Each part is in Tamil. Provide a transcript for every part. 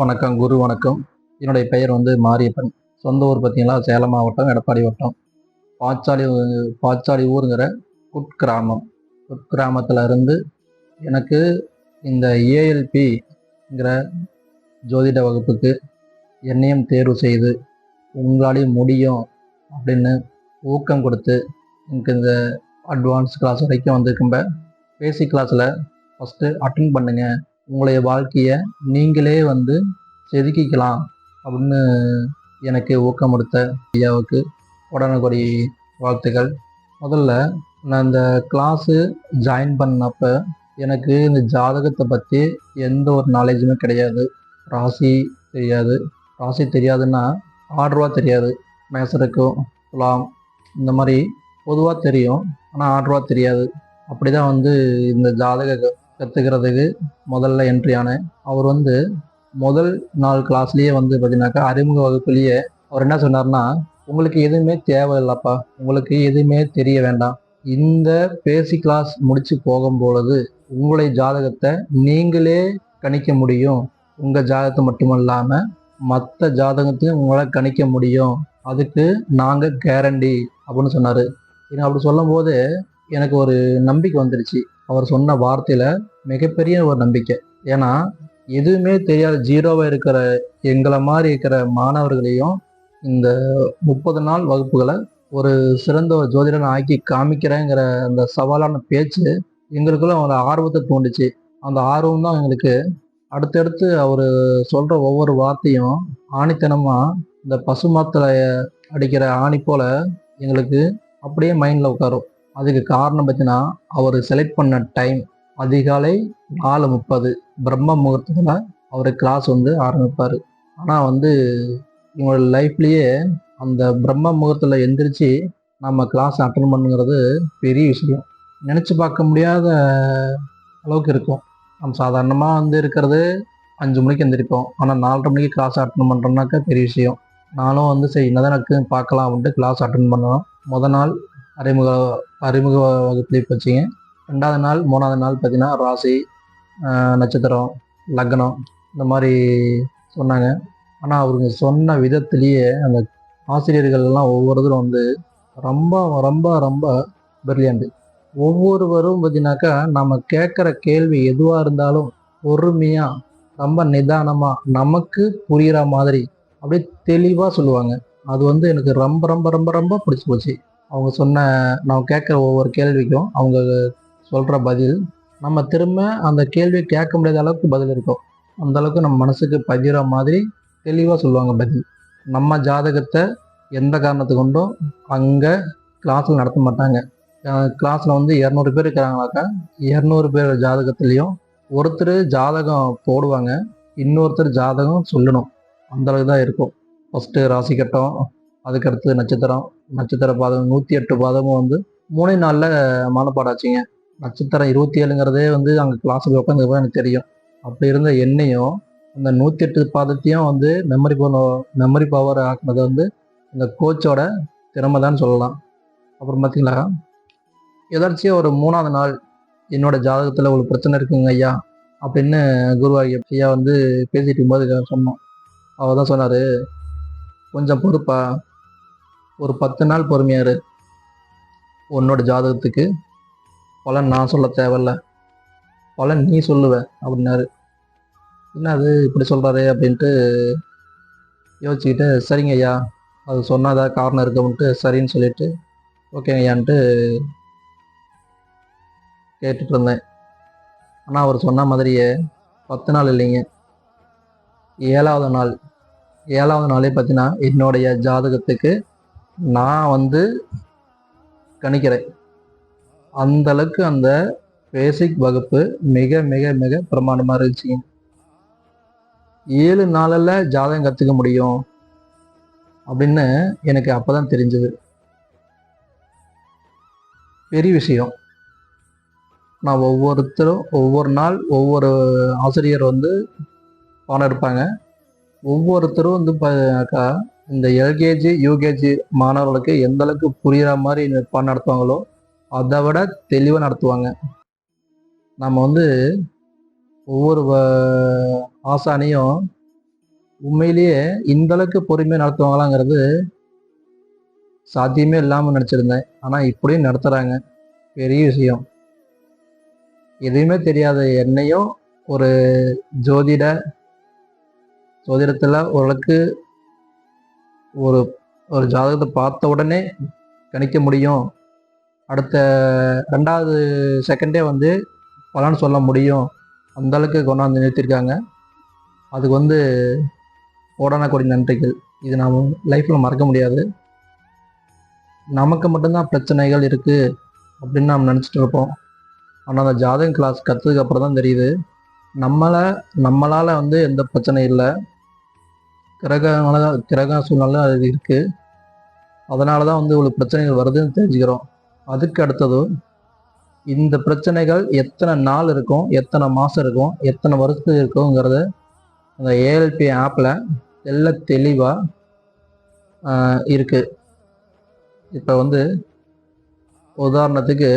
வணக்கம் குரு வணக்கம். என்னுடைய பெயர் மாரியப்பன். சொந்த ஊர் பார்த்தீங்கன்னா சேலம் மாவட்டம் எடப்பாடி வட்டம் பாச்சாலி ஊருங்கிற குட்கிராமம். குட்கிராமத்தில் இருந்து எனக்கு இந்த ஏஎல்பிங்கிற ஜோதிட வகுப்புக்கு என்னையும் தேர்வு செய்து உங்களாலையும் முடியும் அப்படின்னு ஊக்கம் கொடுத்து எனக்கு இந்த அட்வான்ஸ் கிளாஸ் வரைக்கும் வந்திருக்கும்ப பேசிக் கிளாஸில் ஃபஸ்ட்டு அட்டன் பண்ணுங்கள், உங்களுடைய வாழ்க்கையை நீங்களே செதுக்கிக்கலாம் அப்படின்னு எனக்கு ஊக்கம் கொடுத்த ஐயாவுக்கு உடனுக்குடி வாழ்த்துக்கள். முதல்ல நான் இந்த கிளாஸு ஜாயின் பண்ணப்போ எனக்கு இந்த ஜாதகத்தை பற்றி எந்த ஒரு நாலேஜுமே கிடையாது. ராசி தெரியாது. ராசி தெரியாதுன்னா ஆர்டராக தெரியாது. மேசருக்கும் துலாம் இந்த மாதிரி பொதுவாக தெரியும், ஆனால் ஆர்டராக தெரியாது. அப்படி தான் இந்த ஜாதக கற்றுக்கிறதுக்கு முதல்ல என்ட்ரி ஆனேன். அவர் முதல் நாள் கிளாஸ்லேயே பார்த்தீங்கன்னாக்கா அறிமுக வகுப்புலேயே அவர் என்ன சொன்னார்னா, உங்களுக்கு எதுவுமே தேவையில்லப்பா, உங்களுக்கு எதுவுமே தெரிய வேண்டாம். இந்த பேசிக் கிளாஸ் முடித்து போகும்பொழுது உங்களுடைய ஜாதகத்தை நீங்களே கணிக்க முடியும். உங்கள் ஜாதகத்தை மட்டுமல்லாமல் மற்ற ஜாதகத்தையும் உங்களால் கணிக்க முடியும். அதுக்கு நாங்கள் கேரண்டி அப்படின்னு சொன்னார். எனக்கு அப்படி சொல்லும் போது எனக்கு ஒரு நம்பிக்கை வந்துடுச்சு. அவர் சொன்ன வார்த்தையில் மிகப்பெரிய ஒரு நம்பிக்கை. ஏன்னா எதுவுமே தெரியாத ஜீரோவாக இருக்கிற எங்களை மாதிரி இருக்கிற மாணவர்களையும் இந்த 30 நாள் வகுப்புகளை ஒரு சிறந்த ஒரு ஜோதிடன் ஆக்கி காமிக்கிறேங்கிற அந்த சவாலான பேச்சு எங்களுக்குள்ள ஒரு ஆர்வத்தை தூண்டுச்சு. அந்த ஆர்வம் தான் எங்களுக்கு அடுத்தடுத்து அவர் சொல்கிற ஒவ்வொரு வார்த்தையும் ஆணித்தனமாக இந்த பசுமாத்தில் அடிக்கிற ஆணி போல் எங்களுக்கு அப்படியே மைண்டில் உட்காரும். அதுக்கு காரணம் பார்த்தீங்கன்னா அவர் செலக்ட் பண்ண டைம் அதிகாலை 4:30 பிரம்ம முகூர்த்தத்தில் அவர் கிளாஸ் ஆரம்பிப்பார். ஆனால் இவங்களோட லைஃப்லேயே அந்த பிரம்ம முகூர்த்தத்தில் எந்திரிச்சு நம்ம கிளாஸ் அட்டன் பண்ணுங்கிறது பெரிய விஷயம். நினச்சி பார்க்க முடியாத அளவுக்கு இருக்கும். நம்ம சாதாரணமாக இருக்கிறது 5 மணிக்கு எந்திரிப்போம், ஆனால் 4:30 மணிக்கு கிளாஸ் அட்டன் பண்ணுறோம்னாக்கா பெரிய விஷயம். நானும் சரி என்னதான் எனக்கு பார்க்கலாம் அப்படின்ட்டு கிளாஸ் அட்டன் பண்ணுவோம். முதல் நாள் அறிமுக வகுப்புலேயே போச்சுங்க. 2வது நாள் 3வது நாள் பார்த்தீங்கன்னா ராசி, நட்சத்திரம், லக்னம் இந்த மாதிரி சொன்னாங்க. ஆனால் அவருங்க சொன்ன விதத்திலேயே அந்த ஆசிரியர்கள்லாம் ஒவ்வொருத்தரும் ரொம்ப ரொம்ப ரொம்ப பிரில்லியண்ட்டு. ஒவ்வொருவரும் பார்த்தீங்கன்னாக்கா நம்ம கேட்குற கேள்வி எதுவாக இருந்தாலும் பொறுமையாக ரொம்ப நிதானமாக நமக்கு புரிகிற மாதிரி அப்படியே தெளிவாக சொல்லுவாங்க. அது எனக்கு ரொம்ப ரொம்ப ரொம்ப ரொம்ப பிடிச்சி போச்சு. அவங்க நம்ம கேட்குற ஒவ்வொரு கேள்விக்கும் அவங்க சொல்கிற பதில் நம்ம திரும்ப அந்த கேள்வியை கேட்க முடியாத அளவுக்கு பதில் இருக்கும். அந்த அளவுக்கு நம்ம மனசுக்கு பதிகிற மாதிரி தெளிவாக சொல்லுவாங்க பதில். நம்ம ஜாதகத்தை எந்த காரணத்து கொண்டும் அங்கே கிளாஸில் நடத்த மாட்டாங்க. கிளாஸில் 200 பேர் இருக்கிறாங்கனாக்கா 200 பேர் ஜாதகத்துலேயும் ஒருத்தர் ஜாதகம் போடுவாங்க, இன்னொருத்தர் ஜாதகம் சொல்லணும். அந்தளவுக்கு தான் இருக்கும். ஃபஸ்ட்டு ராசி கட்டம், அதுக்கடுத்து நட்சத்திர பாதம் 108 பாதமும் 3 நாளில் மனப்பாடாச்சுங்க. நட்சத்திரம் 27ங்கிறதே அங்கே கிளாஸில் உட்காந்துருப்போம் எனக்கு தெரியும். அப்படி இருந்த என்னையும் அந்த 108 பாதத்தையும் மெமரி பவர் ஆக்குனது இந்த கோச்சோட திறமை தான் சொல்லலாம். அப்புறம் பார்த்தீங்களா, எதாச்சியாக ஒரு 3வது நாள் என்னோட ஜாதகத்தில் ஒரு பிரச்சனை இருக்குங்க ஐயா அப்படின்னு குருவாகிய ஐயா பேசிட்டு இருக்கும்போது சொன்னோம். அவர் தான் சொன்னார், கொஞ்சம் பொறுப்பா, ஒரு 10 நாள் பொறுமையாரு, உன்னோட ஜாதகத்துக்கு பலன் நான் சொல்ல தேவையில்ல, பலன் நீ சொல்லுவ அப்படின்னாரு. என்ன அது இப்படி சொல்கிறாரு அப்படின்ட்டு யோசிச்சுக்கிட்டு, சரிங்க ஐயா அது சொன்னாதா காரணம் இருக்குன்ட்டு சரின்னு சொல்லிட்டு ஓகேங்க ஐயான்ட்டு கேட்டுட்டு இருந்தேன். ஆனால் அவர் சொன்ன மாதிரியே 10 நாள் இல்லைங்க, 7வது நாளே பார்த்தீங்கன்னா என்னுடைய ஜாதகத்துக்கு நான் கணிக்கிறேன். அந்த அளவுக்கு அந்த பேசிக் வகுப்பு மிக மிக மிக பிரமாண்டமாக இருந்துச்சுங்க. 7 நாளில் ஜாதகம் கற்றுக்க முடியும் அப்படின்னு எனக்கு அப்போ தான் தெரிஞ்சது. பெரிய விஷயம். நான் ஒவ்வொருத்தரும் ஒவ்வொரு நாள் ஒவ்வொரு ஆசிரியர் பாடம் எடுப்பாங்க. ஒவ்வொருத்தரும் இந்த எல்கேஜி யூகேஜி மாணவர்களுக்கு எந்த அளவுக்கு புரிகிற மாதிரி பாடம் நடத்துவாங்களோ அதை விட தெளிவாக நடத்துவாங்க. நம்ம ஒவ்வொரு ஆசானியும் உண்மையிலேயே இந்த அளவுக்கு பொறுமையாக நடத்துவாங்களாங்கிறது சாத்தியமே இல்லாமல் நினச்சிருந்தேன். ஆனால் இப்படியும் நடத்துகிறாங்க, பெரிய விஷயம். எதுவுமே தெரியாத என்னையும் ஒரு ஜோதிடத்தில் ஓரளவுக்கு ஒரு ஒரு ஜாதகத்தை பார்த்த உடனே கணிக்க முடியும், அடுத்த 2வது செகண்டே வந்து பலன் சொல்ல முடியும், அந்த அளவுக்கு கொண்டாந்து நிறுத்தியிருக்காங்க. அதுக்கு கோடான கோடி நன்றிகள். இது நாம் லைஃப்பில் மறக்க முடியாது. நமக்கு மட்டும்தான் பிரச்சனைகள் இருக்குது அப்படின்னு நாம் நினச்சிட்டு இருப்போம். ஆனால் அந்த ஜாதகம் கிளாஸ் கற்றுதுக்கு அப்புறம் தான் தெரியுது, நம்மளால் எந்த பிரச்சனையும் இல்லை, கிரக சூழ்நிலை அது இருக்குது. அதனால தான் இவ்வளோ பிரச்சனைகள் வருதுன்னு தெரிஞ்சுக்கிறோம். அதுக்கு அடுத்தது இந்த பிரச்சனைகள் எத்தனை நாள் இருக்கும், எத்தனை மாதம் இருக்கும், எத்தனை வருஷத்துக்கு இருக்குங்கிறத அந்த ஏஎல்பி ஆப்பில் தெளிவாக இருக்குது. இப்போ உதாரணத்துக்கு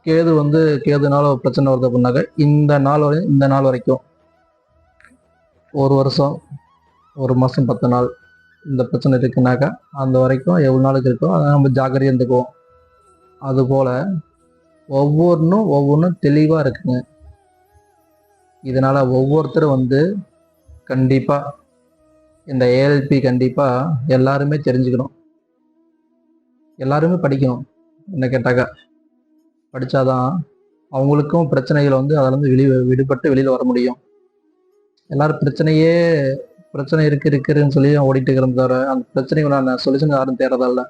கேதுனால ஒரு பிரச்சனை வருது அப்படின்னாக்க இந்த நாள் வரைக்கும் 1 வருஷம் 1 மாதம் 10 நாள் இந்த பிரச்சனை இருக்குனாக்கா அந்த வரைக்கும் எவ்வளோ நாளுக்கு இருக்கோ அதை நம்ம ஜாக்கிரதையாக இருந்துக்குவோம். அதுபோல் ஒவ்வொன்றும் தெளிவாக இருக்குங்க. இதனால் ஒவ்வொருத்தரும் கண்டிப்பாக இந்த ஏஎல்பி கண்டிப்பாக எல்லாருமே தெரிஞ்சுக்கணும், எல்லாருமே படிக்கணும். என்ன கேட்டாக்கா படித்தாதான் அவங்களுக்கும் பிரச்சனைகள் அதில் விடுபட்டு வெளியில் வர முடியும். எல்லாரும் பிரச்சனை இருக்குன்னு சொல்லி ஓடிட்டு இருக்கிறத தவிர அந்த பிரச்சனைக்கு உண்டான சொல்யூஷன் யாரும் தேடுறதில்ல.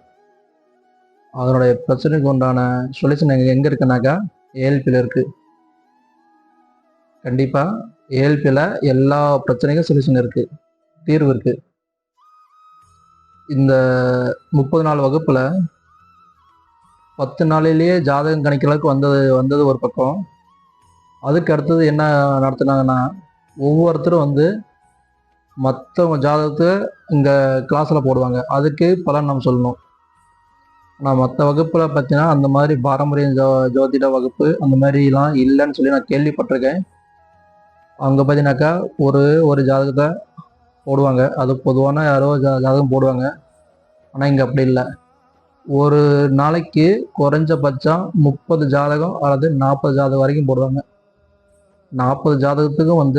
அதனுடைய பிரச்சனைக்கு உண்டான சொல்யூஷன் எங்கே இருக்குனாக்கா ஏஎல்பியில் இருக்குது. கண்டிப்பாக ஏஎல்பியில் எல்லா பிரச்சனைக்கும் சொல்யூஷன் இருக்குது, தீர்வு இருக்குது. இந்த 30 நாள் வகுப்பில் 10 நாளிலேயே ஜாதகம் கணிக்கிற அளவுக்கு வந்தது ஒரு பக்கம். அதுக்கு அடுத்தது என்ன நடத்துனாங்கன்னா, ஒவ்வொருத்தரும் மற்ற ஜாதகத்தை இங்கே கிளாஸில் போடுவாங்க, அதுக்கு பலன் நம்ம சொல்லணும். ஆனால் மற்ற வகுப்பில் பார்த்தீங்கன்னா அந்த மாதிரி பாரம்பரிய ஜோதிட வகுப்பு அந்த மாதிரிலாம் இல்லைன்னு சொல்லி நான் கேள்விப்பட்டிருக்கேன். அங்கே பார்த்தீங்கன்னாக்கா ஒரு ஜாதகத்தை போடுவாங்க, அது பொதுவான யாரோ ஜாதகம் போடுவாங்க. ஆனால் இங்கே அப்படி இல்லை. ஒரு நாளைக்கு குறைஞ்சபட்சம் 30 ஜாதகம் அல்லது 40 ஜாதகம் வரைக்கும் போடுவாங்க. 40 ஜாதகத்துக்கும்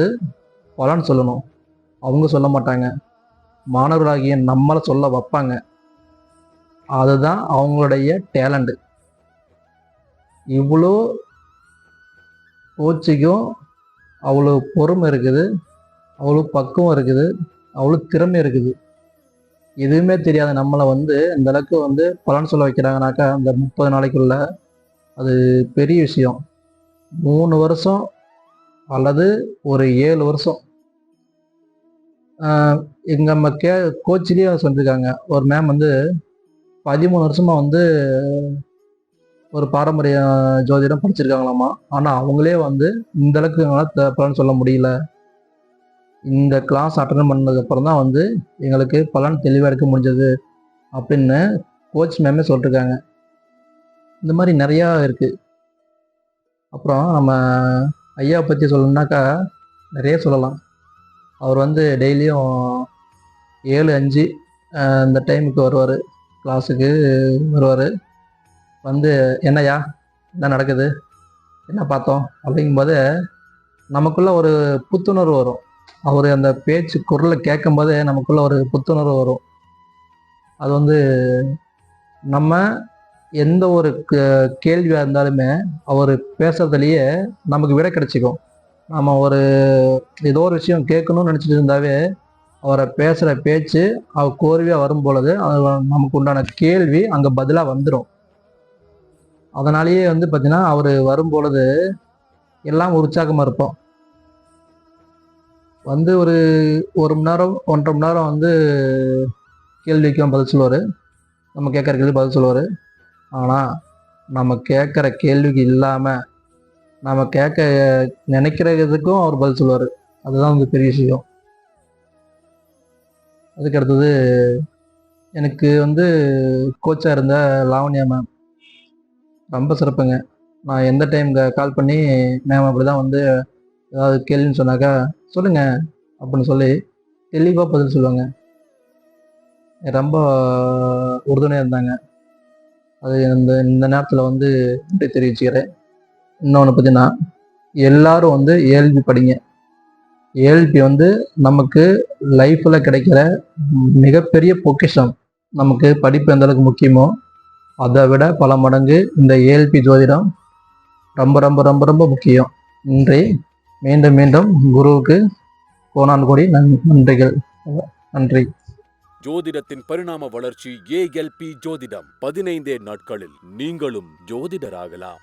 பலன் சொல்லணும். அவங்க சொல்ல மாட்டாங்க, மாணவர்களாகிய நம்மளை சொல்ல வைப்பாங்க. அதுதான் அவங்களுடைய டேலண்ட். இவ்வளோ கோச்சிக்கும் அவ்வளோ பொறுமை இருக்குது, அவ்வளோ பக்குவம் இருக்குது, அவ்வளோ திறமை இருக்குது. எதுவுமே தெரியாத நம்மளை இந்த அளவுக்கு பலன் சொல்ல வைக்கிறாங்கனாக்கா அந்த 30 நாளைக்குள்ள அது பெரிய விஷயம். 3 வருஷம் அல்லது ஒரு 7 வருஷம் எங்கள் நம்ம கோச்சிலேயே சொல்லியிருக்காங்க. ஒரு மேம் 13 வருஷமாக ஒரு பாரம்பரிய ஜோதிடம் படிச்சிருக்காங்களாமா. ஆனால் அவங்களே இந்த அளவுக்கு எங்களால் பலன் சொல்ல முடியல. இந்த கிளாஸ் அட்டன் பண்ணதுக்கப்புறம் தான் எங்களுக்கு பலன் தெளிவாக எடுக்க முடிஞ்சது அப்படின்னு கோச் மேமே சொல்லியிருக்காங்க. இந்த மாதிரி நிறையா இருக்குது. அப்புறம் நம்ம ஐயாவை பற்றி சொல்லணுன்னாக்கா நிறைய சொல்லலாம். அவர் டெய்லியும் 7:05 இந்த டைமுக்கு வருவார், கிளாஸுக்கு வருவார். என்னையா என்ன நடக்குது, என்ன பார்த்தோம் அப்படிங்கும்போது நமக்குள்ள ஒரு புத்துணர்வு வரும். அவர் அந்த பேச்சு குரலை கேட்கும்போதே நமக்குள்ள ஒரு புத்துணர்வு வரும். அது நம்ம எந்த ஒரு கேள்வியாக இருந்தாலுமே அவர் பேசுறதுலேயே நமக்கு விடை கிடைச்சிக்கும். நம்ம ஏதோ ஒரு விஷயம் கேட்கணும்னு நினச்சிட்டு இருந்தாவே அவரை பேசுகிற பேச்சு அவர் கோர்வையாக வரும் பொழுது அது நமக்கு உண்டான கேள்வி அங்கே பதிலாக வந்துடும். அதனாலேயே பார்த்தீங்கன்னா அவர் வரும் பொழுது எல்லாம் உற்சாகமாக இருப்போம். ஒரு மணி நேரம் 1.5 மணி நேரம் கேள்விக்கும் பதில் சொல்லுவார், நம்ம கேட்குற கேள்வி பதில் சொல்லுவார். ஆனால் நம்ம கேட்குற கேள்விக்கு இல்லாமல் நம்ம கேட்க நினைக்கிறதுக்கும் அவர் பதில் சொல்லுவார். அதுதான் பெரிய விஷயம். அதுக்கு அடுத்தது எனக்கு கோச்சாக இருந்த லாவண்யா மேம் ரொம்ப சிறப்புங்க. நான் எந்த டைம் கால் பண்ணி மேம் அப்படி தான் ஏதாவது கேள்வின்னு சொன்னாக்கா சொல்லுங்கள் அப்படின்னு சொல்லி தெளிவாக பதில் சொல்லுவாங்க. ரொம்ப உறுதுணையாக இருந்தாங்க. அது இந்த இந்த நேரத்தில் வந்து நன்றி தெரிவிச்சுக்கிறேன். இன்னொன்று பார்த்தீங்கன்னா, எல்லாரும் வந்து ஏஎல்பி படிங்க. ஏஎல்பி வந்து நமக்கு லைஃப்பில் கிடைக்கிற மிகப்பெரிய பொக்கிஷம். நமக்கு படிப்பு எந்த அளவுக்கு முக்கியமோ அதை விட பல மடங்கு இந்த ஏஎல்பி ஜோதிடம் ரொம்ப ரொம்ப ரொம்ப ரொம்ப முக்கியம். நன்றி. மீண்டும் மீண்டும் குருவுக்கு கோடான கோடி நன்றிகள். நன்றி. ஜோதிடத்தின் பரிணாம வளர்ச்சி ALP ஜோதிடம். 15 நாட்களில் நீங்களும் ஜோதிடராகலாம்.